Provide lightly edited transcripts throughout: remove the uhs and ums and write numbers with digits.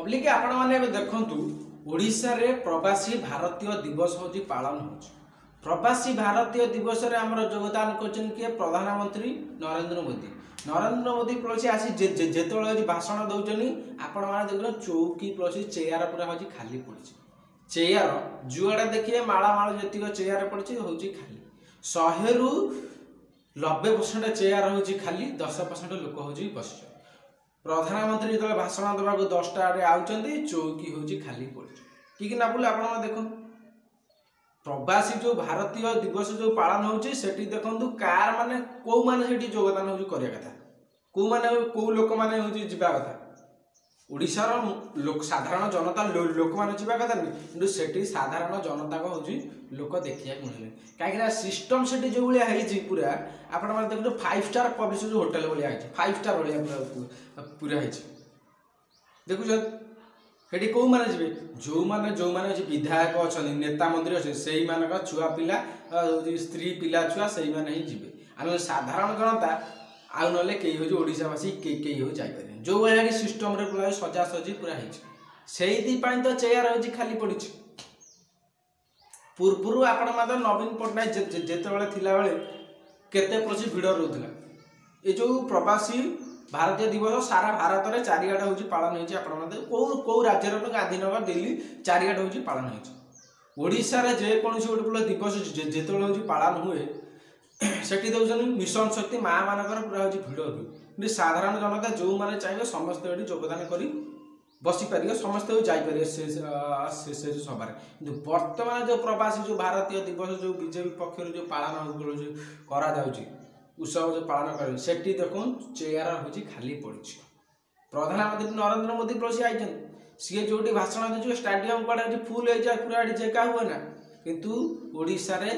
Public आपण मैंने देखु ओडिशा रे प्रवासी भारतीय दिवस हूँ पालन हो प्रवासी भारतीय दिवस रे आमर योगदान कर प्रधानमंत्री नरेंद्र मोदी। नरेंद्र मोदी प्लस आसी जिते भाषण दौरान आपण मैंने देख चौकी प्लस चेयर पूरा हूँ खाली पड़ी चेयर जुआड़ा देखिए माला जी चेयर पड़ी हूँ खाली 100 रु 90% चेयर हूँ खाली 10% लोक हूँ बस प्रधानमंत्री जो भाषण देवा 10टा आउचंदी चौकी हूँ खाली पड़ी कि ना बोले आप देख प्रवासी जो भारतीय दिवस जो पालन होची सेठी देखंतु कार माने को माने सेठी योगदान होची करिया कथा को माने को लोक माने होची जिबा कथा ओडिसा रो लोक साधारण जनता लोक माने जिबा कथा नहीं किंतु सेठी साधारण जनता को होची लोक देखिया मिलले काहेकि सिस्टम सेठी जो भलिया हेची पूरा आपण माने देखो 5 स्टार पब्लिश जो होटल भलिया हेची 5 स्टार भलिया पूरा हेची देखु हेटी कौ माने जीवे जो माने विधायक अच्छा नेता मंत्री अच्छे से मानक छुआ पिला स्त्री पिला छुआ से माने ही जीवे आम साधारण जनता आउ ना कई हूँ ओडावासी कई हो जापर जो भाई सिस्टम पूरा सजा सजी पूरा से तो चेयर हो खाली पड़ी पूर्व आपण नवीन पट्टनायक जिते बेले केते प्रति भिड़ रोला ये जो प्रवासी भारतीय दिवस सारा भारत में चारिआडे हूँ पालन हो कौ राज्य गांधीनगर दिल्ली चारिआडे हूँ पालन होड़शा जेकोसी गोटे दिवस जिते हूँ पालन हुए सेठी दौरान मिशन शक्ति माँ मानकर पूरा हूँ भिड़ हुए साधारण जनता जो मैंने चाहिए समस्त ये योगदान कर बसीपर समस्त जापर से सभार कि बर्तमान जो प्रवासी जो भारतीय दिवस जो बीजेपी पक्ष जो पालन करा उत्सव जो पालन कर सेठी देखो चेयर हूँ खाली पड़ी प्रधानमंत्री नरेंद्र मोदी प्लस आई सी जो भाषण दे स्टाडियम कड़े फुल हो जाए पूरा जगह हुए ना किंतु ओडिशा रे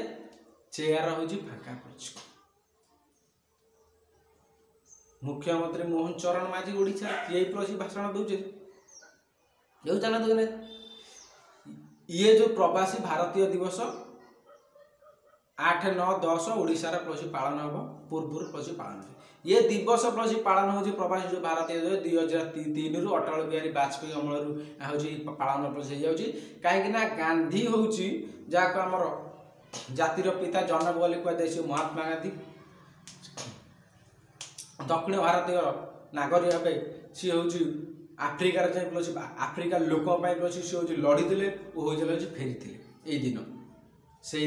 चेयर हूँ फाँका पड़ी मुख्यमंत्री मोहन चरण माझी ओडिशा ये प्लस भाषण दे ये जो प्रवासी भारतीय दिवस 8, 9, 10 ओडिशा प्लस पालन हम पूर्व प्लस पालन ये दिवस प्लस पालन हो प्रवासी जो भारतीय 2003 रु अटल बिहारी वाजपेयी अमल हूँ पालन प्लस हो कहीं गांधी हूँ जहाँ को आमर जातिर पिता जनक बोली कहुए महात्मा गांधी दक्षिण भारतीय नागरिक भाई सी हूँ आफ्रिकार प्लस आफ्रिका लोक प्लस सी हूँ लड़ीते और फेरी थे दिन से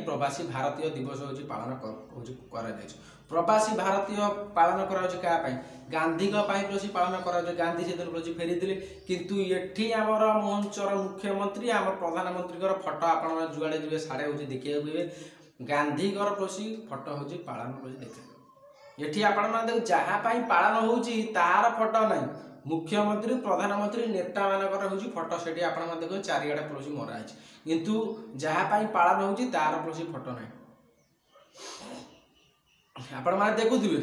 प्रवासी भारतीय दिवस हूँ पालन कर प्रवासी भारतीय पालन कर गांधी प्लस पालन कर गांधी से प्लस फेरी थे किंतु ये आमर मोहन चरण मुख्यमंत्री आम प्रधानमंत्री फटो आप जुआड़े जी साढ़े हूँ देखा हुए गांधी प्लस फटो हूँ पालन प्लस देखे ये आप जहाँपाई पालन हो तार फटो ना मुख्यमंत्री प्रधानमंत्री नेता मानकर हूँ फटो से देख चारिआडे प्लस मराई किंतु जहाँपाई पालन हो तार प्लस फटो ना आपण मैंने देखुवे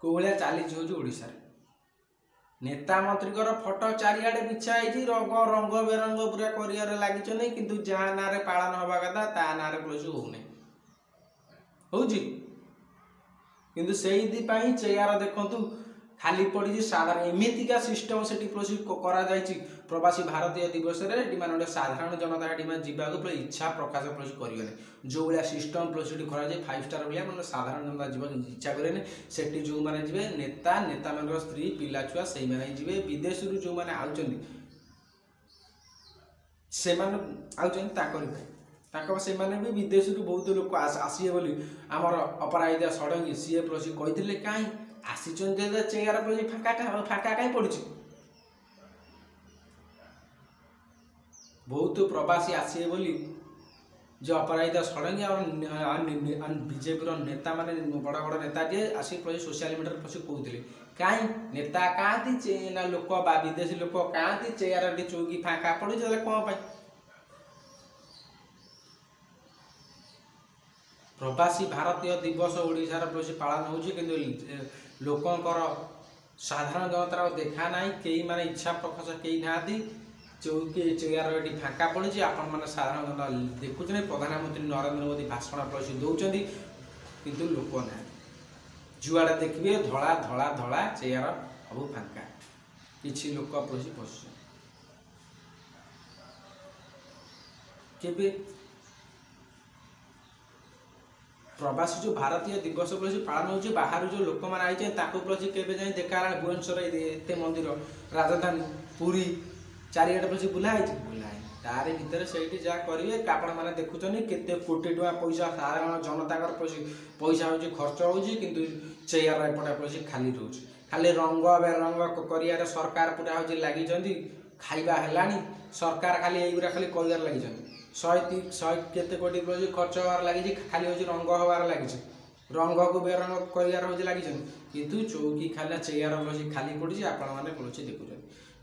कौ भाया चली हूँ ओडिशा नेता मंत्री फटो चारिआडे बिछाई रंग रंग बेरंग पूरा कर लगी किंतु जहाँ ना पालन हवा कथा ता ना प्लस हो किंतु से चेयर देखु खाली पड़ी साधारण एमतीका सिस्टम से प्लस कर प्रवासी भारतीय दिवस माने साधारण जनता जावाक इच्छा प्रकाश प्लस करें जो भाया सिस्टम प्लस कर 5 स्टार भाया मैंने साधारण जनता जावाक इच्छा करें से जो मैंने जी नेता नेता मान स्त्री पिला छुआ से जी विदेश जो मैंने आउचंदी से भी विदेश बहुत लोक आसिए बोली आमर अपराजिता षडंगी सी प्लस कही कहीं आसी चेयर फाँका कहीं पड़ी बहुत प्रवासी आसिए बोली जो अपराजिता षडंगी और बीजेपी नेता माने बड़ बड़ नेता जी आसी प्लस सोशल मीडिया प्लस कहते कहीं नेता कहाँती ना लोक विदेशी लोक कहाँती चेयर चौकी फाँका पड़ी कौन प्रवासी भारतीय दिवस ओडिशा प्लस पालन हो लोकंर साधारण जनतार देखा ना कई माने इच्छा प्रकाश कई ना चौकी चेयर ये फाँका पड़ी आपण मैंने साधारण जनता देखुचे प्रधानमंत्री नरेंद्र मोदी भाषण प्लस दौरान किंतु लोक ना जुआड़े देखिए धड़ा धड़ा धड़ा चेयर सब फाँका किसी लोक प्लस बस केबे प्रवासी जो भारतीय दिवस प्रति पालन होची बाहर जो लोक मैंने आई ताको प्रति केबे जाए देखा भुवनेश्वर एते मंदिर राजधानी पुरी चारिआडे प्रति बुलाइ तार भितर से जहाँ करेंगे आपण मैंने देखुं केते कोटी टका पैसा साधारण जनता पैसा हो खर्च हो चेयर एपटा पड़े खाली रोचे खाली रंग बेरंग कर सरकार पूरा हूँ लगी खाइबा है सरकार खाली यहीगुरा खाली कहबार लगी 100 केते कोटी प्रति खर्च हबार लगी खाली हूँ रंग हबार लगी रंग को बेरंग कर लगी किंतु चौकी खाली चेयर बस खाली पड़ी आपण मैंने पड़ोसी देखुं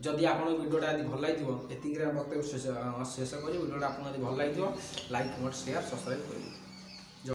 जदि आप वीडियोटा यदि भल लगे एतिक मत शेष कर वीडियोटा आपको भल लगे लाइक कमेंट शेयर सब्सक्राइब करेंगे।